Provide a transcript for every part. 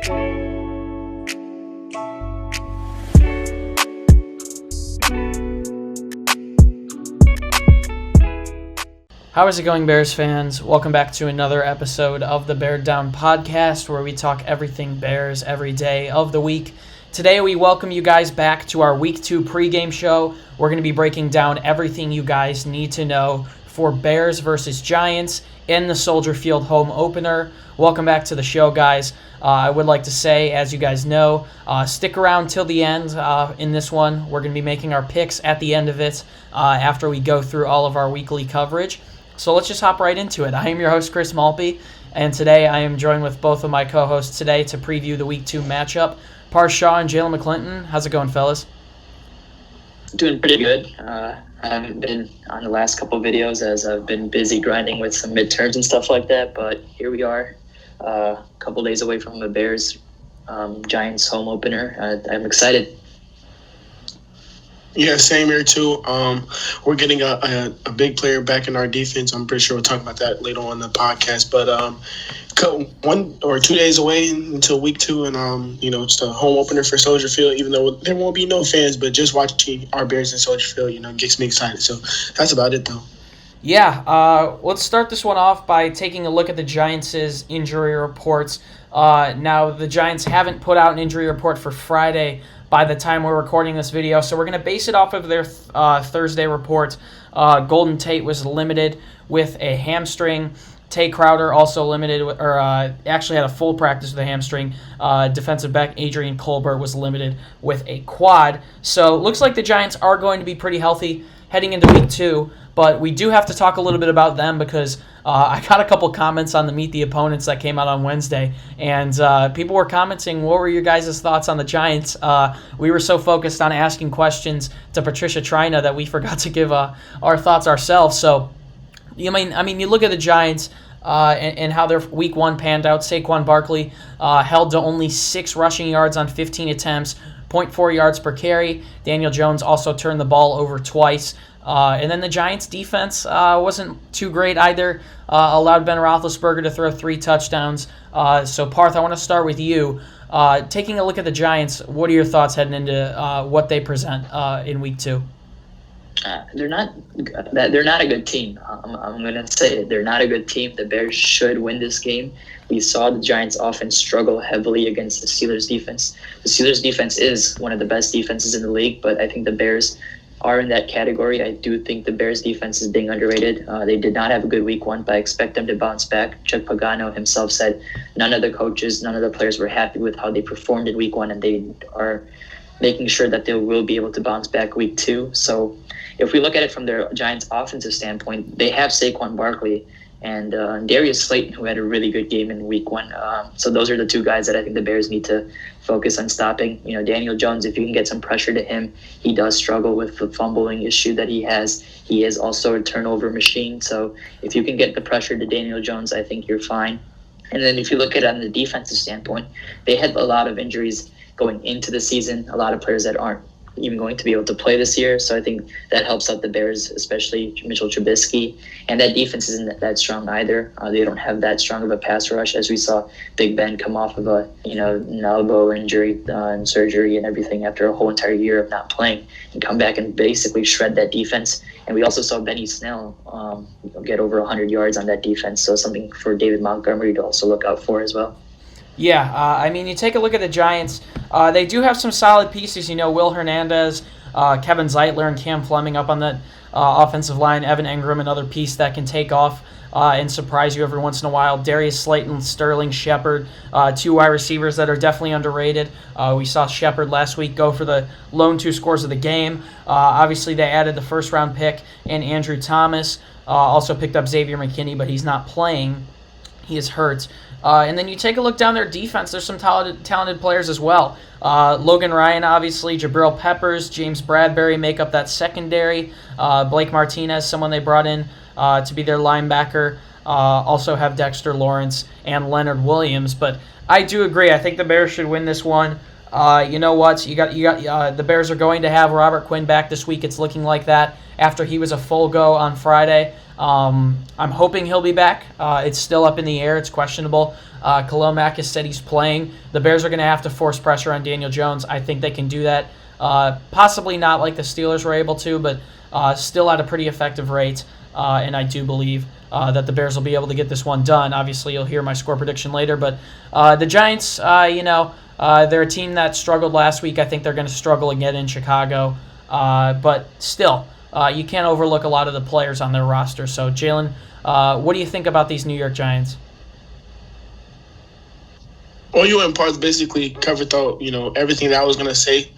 How is it going, Bears fans? Welcome back to another episode of the Bear Down Podcast, where we talk everything Bears every day of the week. Today, we welcome you guys back to our Week 2 pregame show. We're going to be breaking down everything you guys need to know for Bears versus Giants in the Soldier Field home opener. Welcome back to the show, guys. I would like to say, as you guys know, stick around till the end in this one. We're going to be making our picks at the end of it after we go through all of our weekly coverage. So let's just hop right into it. I am your host, Chris Malpe, and today I am joined with both of my co-hosts today to preview the Week 2 matchup, Parth and Jaylen McClinton. How's it going, fellas? Doing pretty good. I haven't been on the last couple of videos as I've been busy grinding with some midterms and stuff like that, but here we are, a couple days away from the Bears Giants home opener. I'm excited. Yeah, same here too. We're getting a big player back in our defense. I'm pretty sure we'll talk about that later on in the podcast. But 1 or 2 days away until Week 2, and it's the home opener for Soldier Field. Even though there won't be no fans, but just watching our Bears in Soldier Field, gets me excited. So that's about it, though. Yeah, let's start this one off by taking a look at the Giants' injury reports. Now, the Giants haven't put out an injury report for Friday by the time we're recording this video, so we're going to base it off of their Thursday report. Golden Tate was limited with a hamstring. Tay Crowder also limited, actually had a full practice with a hamstring. Defensive back Adrian Colbert was limited with a quad. So it looks like the Giants are going to be pretty healthy heading into Week 2. But we do have to talk a little bit about them because I got a couple comments on the Meet the Opponents that came out on Wednesday, and people were commenting, what were your guys' thoughts on the Giants? We were so focused on asking questions to Patricia Trina that we forgot to give our thoughts ourselves. So, you look at the Giants and how their Week 1 panned out. Saquon Barkley held to only 6 rushing yards on 15 attempts, 0.4 yards per carry. Daniel Jones also turned the ball over twice. And then the Giants' defense wasn't too great either. Allowed Ben Roethlisberger to throw 3 touchdowns. So, Parth, I want to start with you. Taking a look at the Giants, what are your thoughts heading into what they present in Week 2? They're not a good team. I'm going to say it. They're not a good team. The Bears should win this game. We saw the Giants offense struggle heavily against the Steelers' defense. The Steelers' defense is one of the best defenses in the league, but I think the Bears are in that category. I do think the Bears defense is being underrated. They did not have a good Week 1, but I expect them to bounce back. Chuck Pagano himself said none of the coaches, none of the players were happy with how they performed in Week 1, and they are making sure that they will be able to bounce back Week 2. So if we look at it from their Giants offensive standpoint, they have Saquon Barkley and Darius Slayton, who had a really good game in Week 1. So those are the 2 guys that I think the Bears need to focus on stopping. Daniel Jones, if you can get some pressure to him, he does struggle with the fumbling issue that he has. He is also a turnover machine. So if you can get the pressure to Daniel Jones, I think you're fine. And then if you look at it on the defensive standpoint, they had a lot of injuries going into the season, a lot of players that aren't even going to be able to play this year. So I think that helps out the Bears, especially Mitchell Trubisky. And that defense isn't that strong either. They don't have that strong of a pass rush, as we saw Big Ben come off of an elbow injury and surgery and everything after a whole entire year of not playing and come back and basically shred that defense. And we also saw Benny Snell get over 100 yards on that defense. So something for David Montgomery to also look out for as well. Yeah, you take a look at the Giants. They do have some solid pieces. Will Hernandez, Kevin Zeitler, and Cam Fleming up on that offensive line. Evan Engram, another piece that can take off and surprise you every once in a while. Darius Slayton, Sterling Shepard, 2 wide receivers that are definitely underrated. We saw Shepard last week go for the lone 2 scores of the game. Obviously, they added the first-round pick and Andrew Thomas. Also picked up Xavier McKinney, but he's not playing. He is hurt. And then you take a look down their defense. There's some talented players as well. Logan Ryan, obviously, Jabril Peppers, James Bradbury make up that secondary. Blake Martinez, someone they brought in to be their linebacker. Also have Dexter Lawrence and Leonard Williams. But I do agree. I think the Bears should win this one. You know what? The Bears are going to have Robert Quinn back this week. It's looking like that after he was a full go on Friday. I'm hoping he'll be back. It's still up in the air. It's questionable. Khalil Mack has said he's playing. The Bears are going to have to force pressure on Daniel Jones. I think they can do that. Possibly not like the Steelers were able to, but still at a pretty effective rate. And I do believe that the Bears will be able to get this one done. Obviously, you'll hear my score prediction later. But the Giants, they're a team that struggled last week. I think they're going to struggle again in Chicago. But still, you can't overlook a lot of the players on their roster. So, Jaylen, what do you think about these New York Giants? Well, you and Parth basically covered everything that I was gonna say.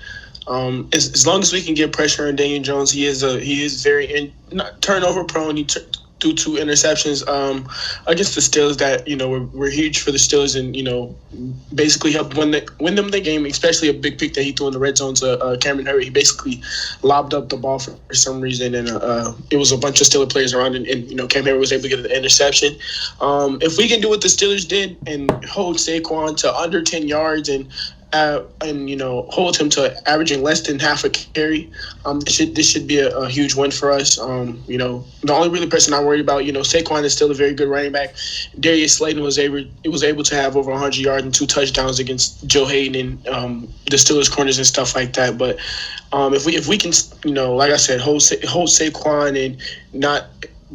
As long as we can get pressure on Daniel Jones, he is very not turnover prone. He threw 2 interceptions against the Steelers that were huge for the Steelers, and basically helped win them the game. Especially a big pick that he threw in the red zone to Cameron Hurd. He basically lobbed up the ball for some reason, and it was a bunch of Steelers players around, and Cameron Hurd was able to get the interception. If we can do what the Steelers did and hold Saquon to under 10 yards and hold him to averaging less than half a carry, this should be a huge win for us. The only really person I'm worried about, Saquon is still a very good running back. Darius Slayton was able to have over 100 yards and 2 touchdowns against Joe Hayden and the Steelers corners and stuff like that. But if we can, like I said, hold Saquon and not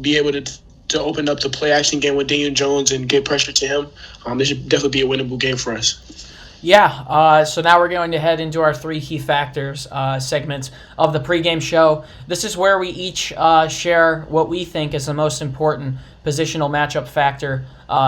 be able to open up the play action game with Daniel Jones and get pressure to him, this should definitely be a winnable game for us. Yeah, so now we're going to head into our 3 key factors segments of the pregame show. This is where we each share what we think is the most important positional matchup factor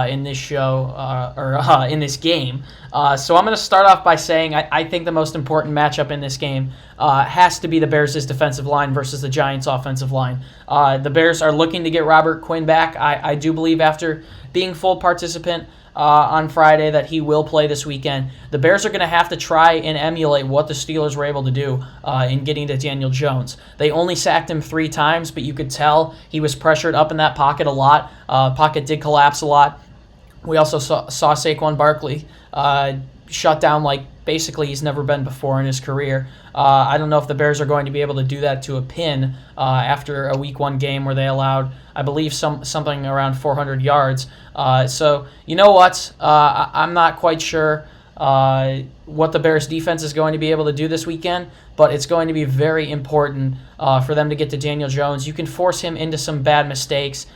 in this show or in this game. So I'm going to start off by saying I think the most important matchup in this game has to be the Bears' defensive line versus the Giants' offensive line. The Bears are looking to get Robert Quinn back. I do believe after being full participant on Friday that he will play this weekend. The Bears are going to have to try and emulate what the Steelers were able to do in getting to Daniel Jones. They only sacked him 3 times, but you could tell he was pressured up in that pocket a lot. Pocket did collapse a lot. We also saw Saquon Barkley shut down like basically he's never been before in his career. I don't know if the Bears are going to be able to do that to a pin after a Week 1 game where they allowed, I believe, something around 400 yards. So you know what? I'm not quite sure what the Bears defense is going to be able to do this weekend, but it's going to be very important for them to get to Daniel Jones. You can force him into some bad mistakes.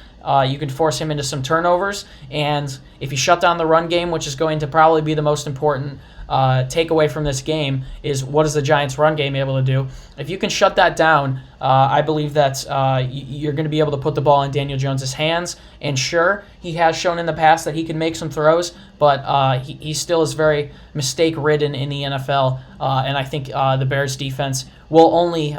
You can force him into some turnovers, and if you shut down the run game, which is going to probably be the most important takeaway from this game, is what is the Giants' run game able to do? If you can shut that down, I believe that you're going to be able to put the ball in Daniel Jones' hands. And sure, he has shown in the past that he can make some throws, but he still is very mistake-ridden in the NFL. And I think the Bears' defense will only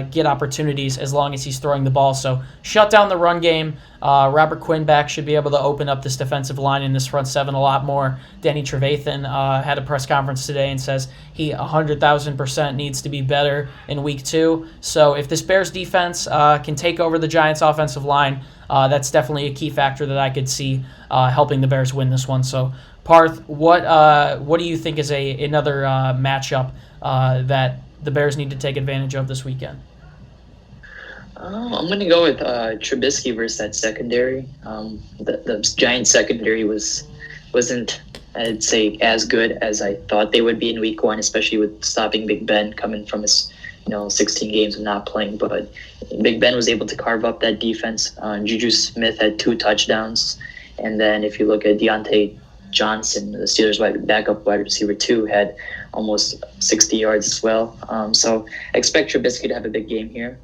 get opportunities as long as he's throwing the ball. So shut down the run game. Robert Quinn back should be able to open up this defensive line in this front 7 a lot more. Danny Trevathan had a press conference today and says he 100,000% needs to be better in Week 2. So if this Bears defense can take over the Giants' offensive line, that's definitely a key factor that I could see helping the Bears win this one. So Parth, what do you think is another matchup that the Bears need to take advantage of this weekend? I'm going to go with Trubisky versus that secondary. The Giants secondary wasn't, I'd say, as good as I thought they would be in Week 1, especially with stopping Big Ben coming from his 16 games of not playing. But Big Ben was able to carve up that defense. Juju Smith had 2 touchdowns. And then if you look at Deontay Johnson, the Steelers' backup wide receiver 2, had almost 60 yards as well. So I expect Trubisky to have a big game here.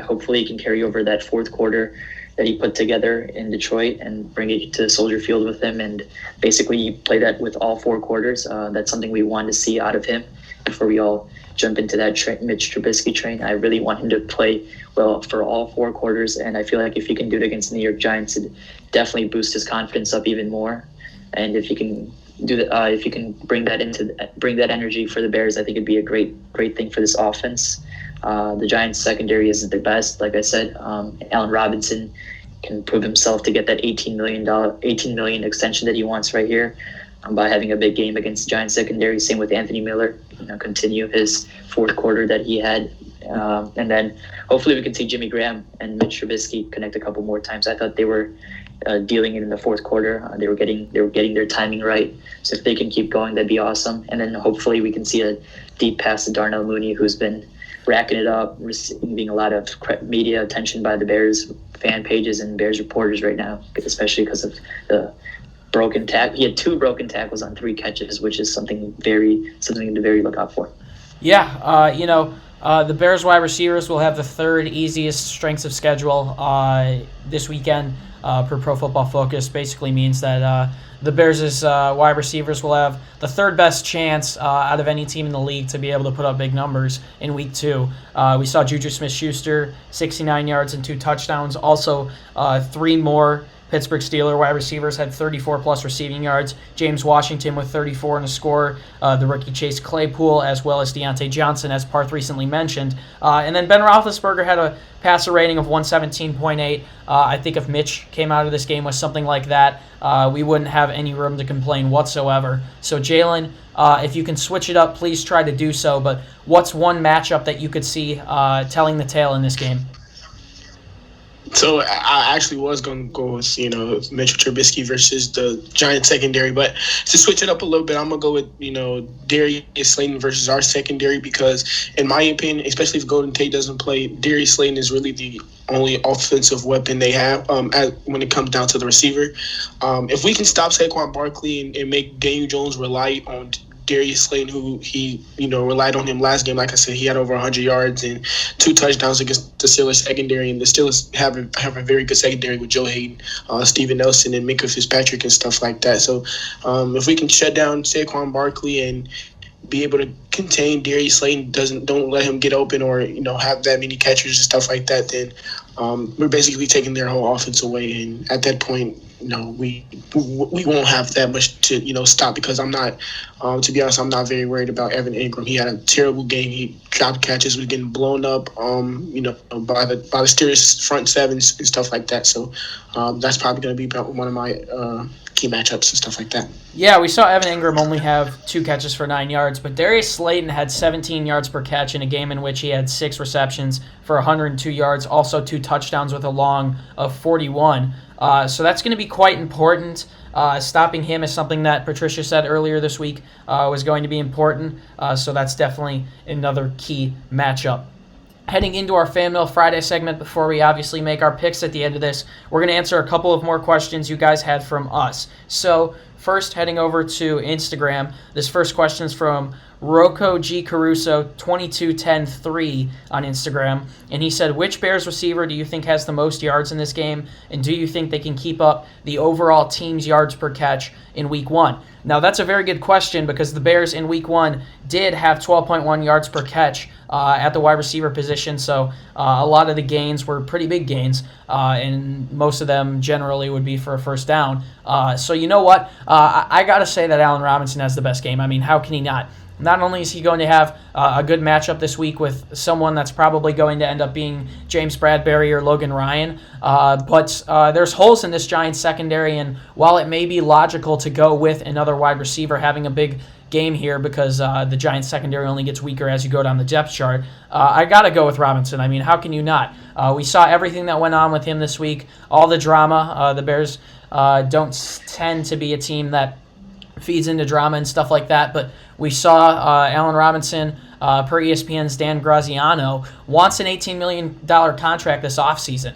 Hopefully he can carry over that fourth quarter that he put together in Detroit and bring it to Soldier Field with him and basically play that with all 4 quarters. That's something we want to see out of him before we all jump into that Mitch Trubisky train. I really want him to play well for all 4 quarters, and I feel like if he can do it against the New York Giants, it definitely boosts his confidence up even more. And if you can do that, if you can bring that energy for the Bears, I think it'd be a great thing for this offense. The Giants secondary isn't the best, like I said. Allen Robinson can prove himself to get that $18 million extension that he wants right here. by having a big game against the Giants secondary. Same with Anthony Miller, continue his fourth quarter that he had. And then hopefully we can see Jimmy Graham and Mitch Trubisky connect a couple more times. I thought they were dealing it in the fourth quarter. They were getting their timing right. So if they can keep going, that'd be awesome. And then hopefully we can see a deep pass to Darnell Mooney, who's been racking it up, receiving a lot of media attention by the Bears fan pages and Bears reporters right now, especially because of the broken tackle. He had 2 broken tackles on 3 catches, which is something to very look out for. Yeah, the Bears wide receivers will have the 3rd easiest strengths of schedule this weekend per Pro Football Focus. Basically means that the Bears' wide receivers will have the 3rd best chance out of any team in the league to be able to put up big numbers in Week 2. We saw Juju Smith-Schuster, 69 yards and 2 touchdowns. Also, 3 more Pittsburgh Steelers wide receivers had 34-plus receiving yards. James Washington with 34 and a score. The rookie Chase Claypool, as well as Deontay Johnson, as Parth recently mentioned. And then Ben Roethlisberger had a passer rating of 117.8. I think if Mitch came out of this game with something like that, we wouldn't have any room to complain whatsoever. So Jaylen, if you can switch it up, please try to do so. But what's one matchup that you could see telling the tale in this game? So I actually was going to go with, Mitchell Trubisky versus the Giants secondary. But to switch it up a little bit, I'm going to go with, Darius Slayton versus our secondary because, in my opinion, especially if Golden Tate doesn't play, Darius Slayton is really the only offensive weapon they have when it comes down to the receiver. If we can stop Saquon Barkley and make Daniel Jones rely on Darius Slayton, who he, relied on him last game. Like I said, he had over 100 yards and 2 touchdowns against the Steelers secondary. And the Steelers have a very good secondary with Joe Hayden, Steven Nelson, and Minka Fitzpatrick and stuff like that. So if we can shut down Saquon Barkley and be able to contain Darius Slayton, don't let him get open or, have that many catchers and stuff like that, then we're basically taking their whole offense away. And at that point, we won't have that much to stop because I'm not, to be honest, I'm not very worried about Evan Ingram. He had a terrible game. He dropped catches, was getting blown up, by the Steelers front sevens and stuff like that. So that's probably going to be one of my key matchups and stuff like that. Yeah, we saw Evan Ingram only have 2 catches for 9 yards, but Darius Slayton had 17 yards per catch in a game in which he had 6 receptions for 102 yards, also 2 touchdowns with a long of 41. So that's going to be quite important. Stopping him is something that Patricia said earlier this week was going to be important. So that's definitely another key matchup. Heading into our Fan Mail Friday segment, before we obviously make our picks at the end of this, we're going to answer a couple of more questions you guys had from us. So first, heading over to Instagram, this first question is from Rocco G. Caruso 22103 on Instagram, and he said, which Bears receiver do you think has the most yards in this game, and do you think they can keep up the overall team's yards per catch in Week 1? Now, that's a very good question because the Bears in Week 1 did have 12.1 yards per catch at the wide receiver position, so a lot of the gains were pretty big gains, and most of them generally would be for a first down. So you know what? I got to say that Allen Robinson has the best game. I mean, how can he not? Not only is he going to have a good matchup this week with someone that's probably going to end up being James Bradbury or Logan Ryan, but there's holes in this Giants secondary, and while it may be logical to go with another wide receiver having a big game here because the Giants secondary only gets weaker as you go down the depth chart, I got to go with Robinson. I mean, how can you not? We saw everything that went on with him this week, all the drama. The Bears don't tend to be a team that feeds into drama and stuff like that, but we saw Allen Robinson, per ESPN's Dan Graziano, wants an $18 million contract this offseason.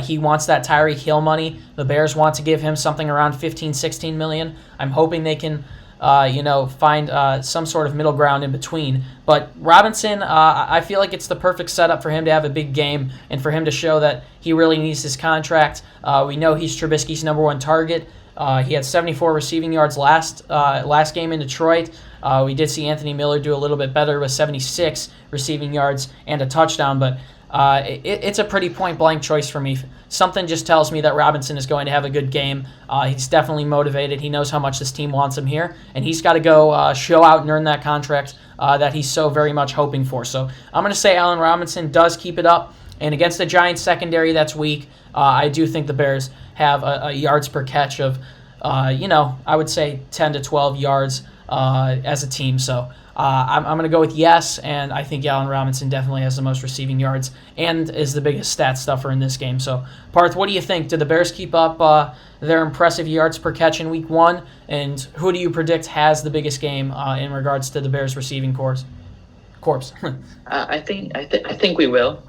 He wants that Tyreek Hill money. The Bears want to give him something around $15-16 million. I'm hoping they can find some sort of middle ground in between. But Robinson, I feel like it's the perfect setup for him to have a big game and for him to show that he really needs his contract. We know he's Trubisky's number 1 target. He had 74 receiving yards last game in Detroit. We did see Anthony Miller do a little bit better with 76 receiving yards and a touchdown, but it's a pretty point-blank choice for me. Something just tells me that Robinson is going to have a good game. He's definitely motivated. He knows how much this team wants him here, and he's got to go show out and earn that contract that he's so very much hoping for. So I'm going to say Allen Robinson does keep it up, and against the Giants secondary that's weak, I do think the Bears have a yards per catch of I would say 10 to 12 yards as a team. So I'm going to go with yes, and I think Allen Robinson definitely has the most receiving yards and is the biggest stat stuffer in this game. So, Parth, what do you think? Did the Bears keep up their impressive yards per catch in Week 1? And who do you predict has the biggest game in regards to the Bears receiving corps? I think we will,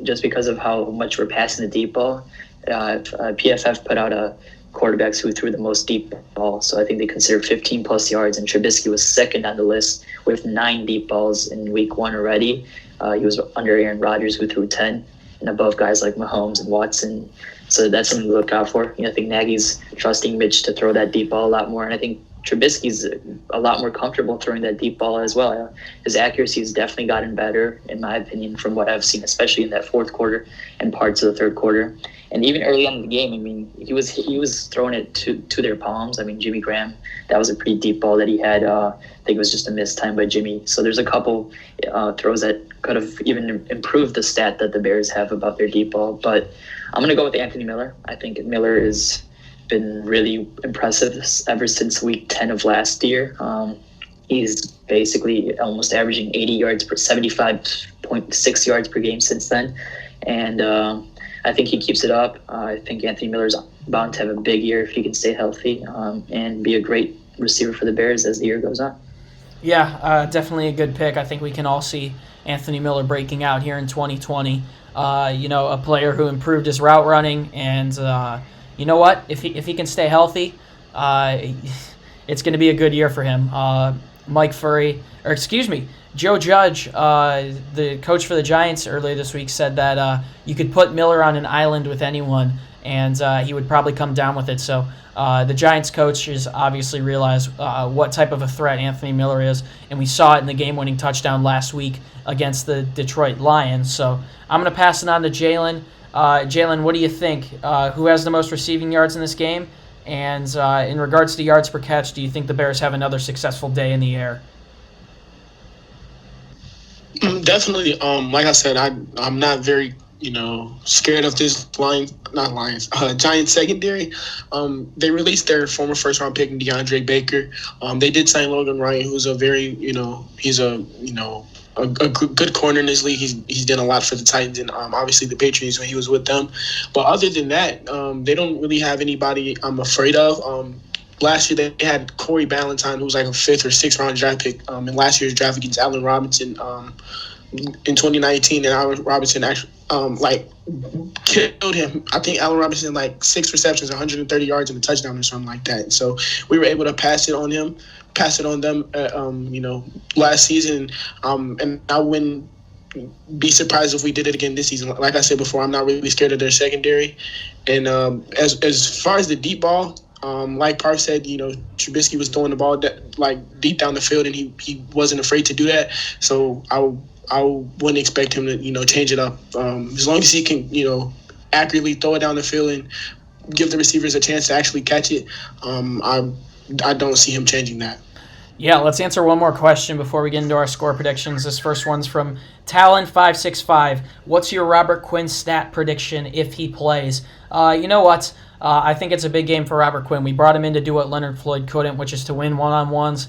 just because of how much we're passing the deep ball. PFF put out a quarterbacks who threw the most deep balls. So I think they consider 15 plus yards, and Trubisky was second on the list with 9 deep balls in Week 1 already. He was under Aaron Rodgers, who threw 10, and above guys like Mahomes and Watson. So that's something to look out for. I think Nagy's trusting Mitch to throw that deep ball a lot more, and I think Trubisky's a lot more comfortable throwing that deep ball as well. His accuracy has definitely gotten better, in my opinion, from what I've seen, especially in that fourth quarter and parts of the third quarter. And even early on in the game, he was throwing it to their palms. Jimmy Graham, that was a pretty deep ball that he had. I think it was just a missed time by Jimmy. So there's a couple throws that could have even improved the stat that the Bears have about their deep ball. But I'm going to go with Anthony Miller. I think Miller has been really impressive ever since Week 10 of last year. He's basically almost averaging 80 yards per 75.6 yards per game since then. And I think he keeps it up. I think Anthony Miller's bound to have a big year if he can stay healthy and be a great receiver for the Bears as the year goes on. Yeah, definitely a good pick. I think we can all see Anthony Miller breaking out here in 2020. A player who improved his route running, and you know what? If he can stay healthy, it's going to be a good year for him. Joe Judge, the coach for the Giants earlier this week, said that you could put Miller on an island with anyone, and he would probably come down with it. So the Giants coaches obviously realize what type of a threat Anthony Miller is, and we saw it in the game-winning touchdown last week against the Detroit Lions. So I'm going to pass it on to Jaylen. Jaylen, what do you think? Who has the most receiving yards in this game? And in regards to yards per catch, do you think the Bears have another successful day in the air? Definitely. Like I said, I'm not very scared of this Giants secondary. They released their former first round pick DeAndre Baker. They did sign Logan Ryan, who's a very he's a good corner in this league. He's done a lot for the Titans and obviously the Patriots when he was with them. But other than that, they don't really have anybody I'm afraid of. Last year they had Corey Ballantyne, who was like a 5th or 6th round draft pick in last year's draft against Allen Robinson in 2019, and Allen Robinson actually killed him. I think Allen Robinson 6 receptions, 130 yards and a touchdown or something like that. So we were able to pass it on them last season, and I wouldn't be surprised if we did it again this season. Like I said before, I'm not really scared of their secondary. And as far as the deep ball, like Parth said, Trubisky was throwing the ball deep down the field, and he wasn't afraid to do that. So I wouldn't expect him to change it up. As long as he can accurately throw it down the field and give the receivers a chance to actually catch it, I don't see him changing that. Yeah, let's answer one more question before we get into our score predictions. This first one's from Talon565. What's your Robert Quinn stat prediction if he plays? You know what? I think it's a big game for Robert Quinn. We brought him in to do what Leonard Floyd couldn't, which is to win one-on-ones.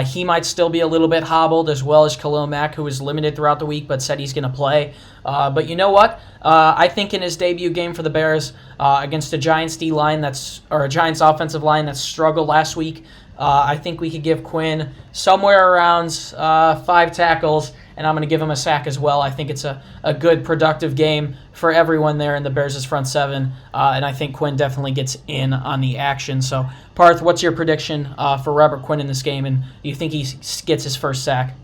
He might still be a little bit hobbled, as well as Khalil Mack, who was limited throughout the week but said he's going to play. But you know what? I think in his debut game for the Bears against a Giants a Giants offensive line that struggled last week, I think we could give Quinn somewhere around 5 tackles, and I'm going to give him a sack as well. I think it's a good, productive game for everyone there in the Bears' front seven, and I think Quinn definitely gets in on the action. So, Parth, what's your prediction for Robert Quinn in this game, and do you think he gets his first sack?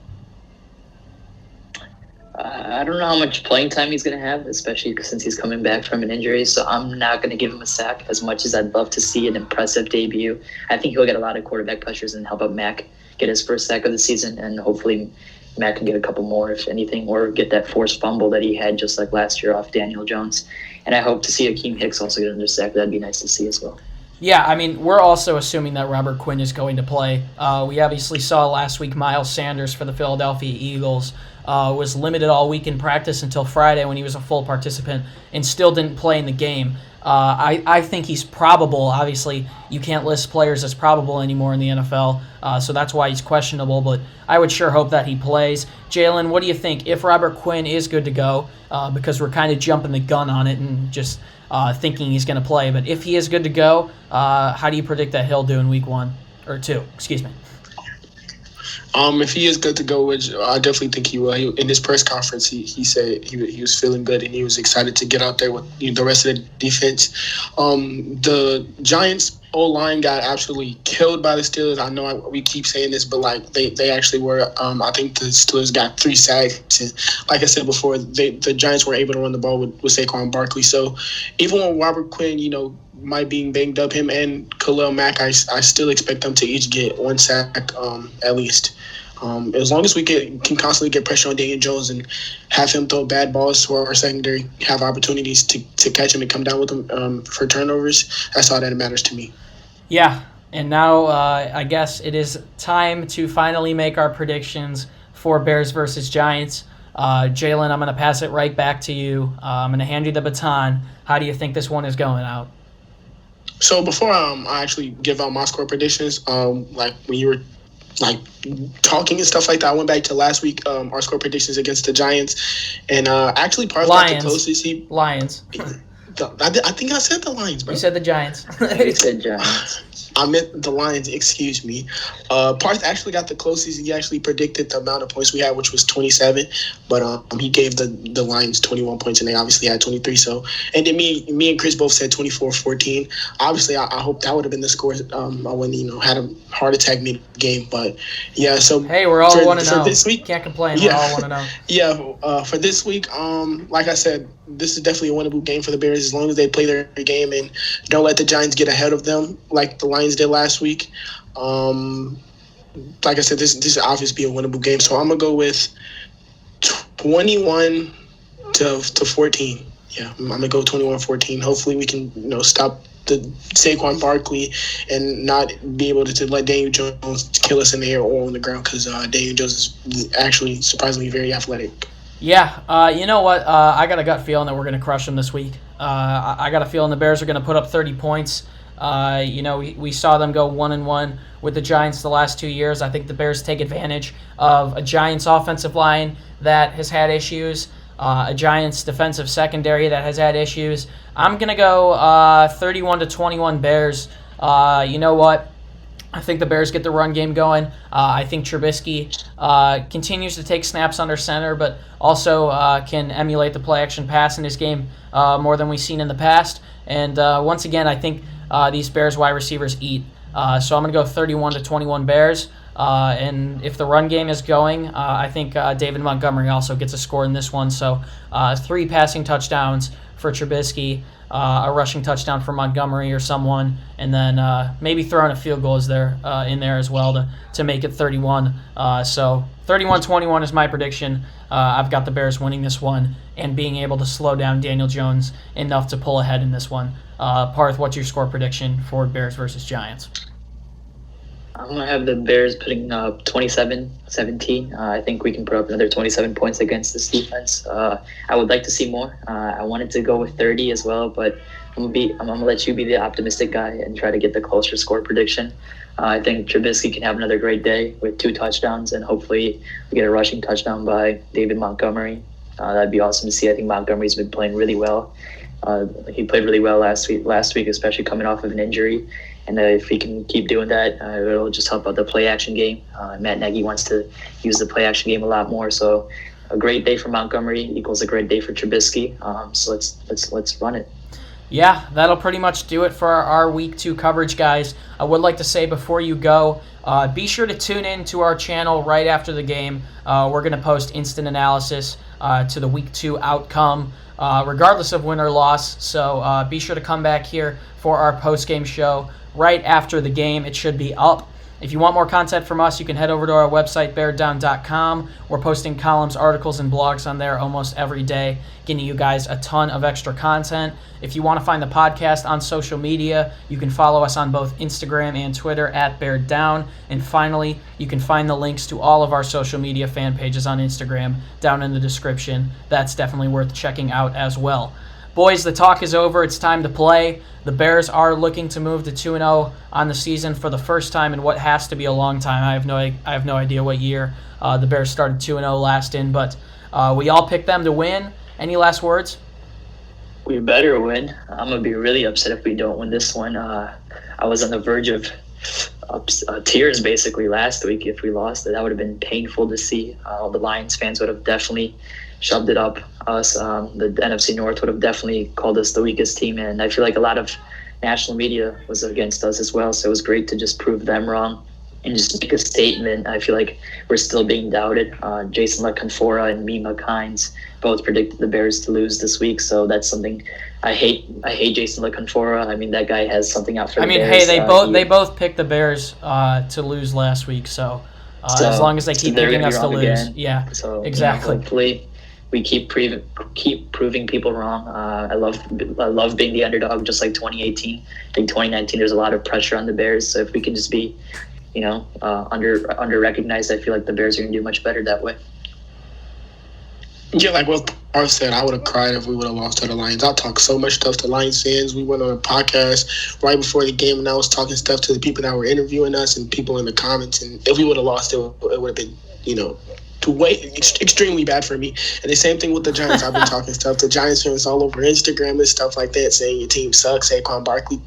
I don't know how much playing time he's going to have, especially since he's coming back from an injury, so I'm not going to give him a sack as much as I'd love to see an impressive debut. I think he'll get a lot of quarterback pressures and help out Mack get his first sack of the season, and hopefully Mack can get a couple more, if anything, or get that forced fumble that he had just like last year off Daniel Jones. And I hope to see Akeem Hicks also get another sack. That'd be nice to see as well. Yeah, we're also assuming that Robert Quinn is going to play. We obviously saw last week Miles Sanders for the Philadelphia Eagles was limited all week in practice until Friday when he was a full participant and still didn't play in the game. I think he's probable. Obviously, you can't list players as probable anymore in the NFL, so that's why he's questionable, but I would sure hope that he plays. Jaylen, what do you think? If Robert Quinn is good to go, because we're kind of jumping the gun on it and just thinking he's going to play, but if he is good to go, how do you predict that he'll do in week 1 or 2? Excuse me. If he is good to go, which I definitely think he will. In his press conference, he said he was feeling good and he was excited to get out there with the rest of the defense. The Giants' O-line got absolutely killed by the Steelers. I know we keep saying this, but like they actually were. I think the Steelers got 3 sacks, and like I said before, the Giants were able to run the ball with Saquon Barkley. So even when Robert Quinn, might being banged up, him and Khalil Mack, I still expect them to each get 1 sack at least. As long as we can constantly get pressure on Daniel Jones and have him throw bad balls to our secondary, have opportunities to catch him and come down with him for turnovers, that's all that matters to me. Yeah, and now I guess it is time to finally make our predictions for Bears versus Giants. Jaylen, I'm going to pass it right back to you. I'm going to hand you the baton. How do you think this one is going out? So before I actually give out my score predictions, like when you were talking and stuff like that, I went back to last week, our score predictions against the Giants, and actually Parth got the closest. Lions. I think I said the Lions, bro. You said the Giants. You said Giants. I meant the Lions, excuse me. Parth actually got the closest. He actually predicted the amount of points we had, which was 27. But he gave the Lions 21 points, and they obviously had 23. So, and then me and Chris both said 24-14. Obviously, I hope that would have been the score. I wouldn't, had a heart attack mid-game. But, yeah, so. Hey, we're all 1-0. For this week. Can't complain. Yeah, we're all 1-0. Yeah, for this week, like I said, this is definitely a winnable game for the Bears as long as they play their game and don't let the Giants get ahead of them like the Lions did last week. Like I said, this is obviously a winnable game. So I'm going to go with 21 to 14. Yeah, I'm going to go 21-14. Hopefully we can, stop the Saquon Barkley and not be able to let Daniel Jones kill us in the air or on the ground because Daniel Jones is actually surprisingly very athletic. Yeah, you know what? I got a gut feeling that we're going to crush them this week. I got a feeling the Bears are going to put up 30 points. We saw them go 1-1 with the Giants the last 2 years. I think the Bears take advantage of a Giants offensive line that has had issues, a Giants defensive secondary that has had issues. I'm going to go 31-21 Bears. You know what? I think the Bears get the run game going. I think Trubisky continues to take snaps under center, but also can emulate the play-action pass in his game more than we've seen in the past. And once again, I think these Bears wide receivers eat. So I'm going to go 31-21 Bears. And if the run game is going, I think David Montgomery also gets a score in this one. So 3 passing touchdowns for Trubisky, a rushing touchdown for Montgomery or someone, and then maybe throwing a field goal in there as well to make it 31. So 31-21 is my prediction. I've got the Bears winning this one and being able to slow down Daniel Jones enough to pull ahead in this one. Parth, what's your score prediction for Bears versus Giants? I'm going to have the Bears putting up 27-17. I think we can put up another 27 points against this defense. I would like to see more. I wanted to go with 30 as well, but I'm going to let you be the optimistic guy and try to get the closer score prediction. I think Trubisky can have another great day with 2 touchdowns, and hopefully we get a rushing touchdown by David Montgomery. That'd be awesome to see. I think Montgomery's been playing really well. He played really well last week, especially coming off of an injury. And if he can keep doing that, it'll just help out the play-action game. Matt Nagy wants to use the play-action game a lot more. So a great day for Montgomery equals a great day for Trubisky. So let's run it. Yeah, that'll pretty much do it for our Week 2 coverage, guys. I would like to say before you go, be sure to tune in to our channel right after the game. We're going to post instant analysis to the Week 2 outcome, regardless of win or loss. So be sure to come back here for our post-game show right after the game. It should be up. If you want more content from us, you can head over to our website, beardown.com. We're posting columns, articles, and blogs on there almost every day, getting you guys a ton of extra content. If you want to find the podcast on social media, you can follow us on both Instagram and Twitter at beardown. And finally, you can find the links to all of our social media fan pages on Instagram down in the description. That's definitely worth checking out as well. boys, the talk is over. It's time to play. The Bears are looking to move to 2-0 on the season for the first time in what has to be a long time. I have no idea what year the Bears started 2-0 last in, but we all picked them to win. Any last words? We better win. I'm going to be really upset if we don't win this one. I was on the verge of tears basically last week if we lost. That would have been painful to see. The Lions fans would have definitely shoved it up us. The NFC North would have definitely called us the weakest team, and I feel like a lot of national media was against us as well, so it was great to just prove them wrong and just make a statement. I feel like we're still being doubted. Jason LaConfora and Mima Kynes both predicted the Bears to lose this week, so that's something I hate. I hate Jason LaConfora. I mean, that guy has something out for the Bears. Hey, they both picked the Bears to lose last week, so as long as they keep picking us to lose. Again. Yeah, so, exactly. Hopefully we keep proving people wrong. I love being the underdog, just like 2018. I think 2019 there's a lot of pressure on the Bears, so if we can just be under recognized, I feel like the Bears are going to do much better that way. Yeah, like what Parth said, I would have cried if we would have lost to the Lions. I talked so much stuff to Lions fans. We went on a podcast right before the game, and I was talking stuff to the people that were interviewing us and people in the comments. And if we would have lost, it would have been, extremely bad for me. And the same thing with the Giants. I've been talking stuff to Giants fans all over Instagram and stuff like that, saying your team sucks. Saquon Barkley,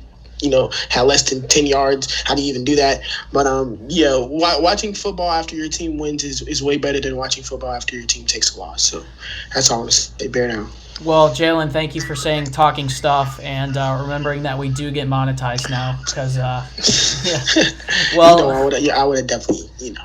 had less than 10 yards. How do you even do that? But, watching football after your team wins is way better than watching football after your team takes a loss. So that's all I'm going to say. Bear down. Well, Jaylen, thank you for saying talking stuff and remembering that we do get monetized now. Because, Well, I would have definitely,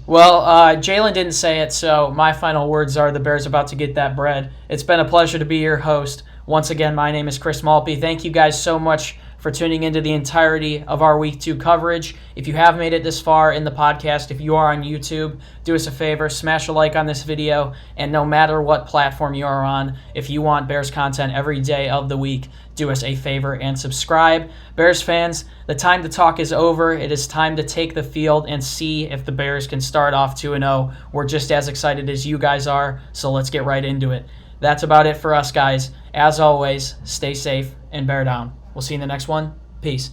Well, Jaylen didn't say it, so my final words are the Bears about to get that bread. It's been a pleasure to be your host. Once again, my name is Chris Malpe. Thank you guys so much for tuning into the entirety of our Week 2 coverage. If you have made it this far in the podcast, if you are on YouTube, do us a favor, smash a like on this video, and no matter what platform you are on, if you want Bears content every day of the week, do us a favor and subscribe. Bears fans, the time to talk is over. It is time to take the field and see if the Bears can start off 2-0. We're just as excited as you guys are, so let's get right into it. That's about it for us, guys. As always, stay safe and bear down. We'll see you in the next one. Peace.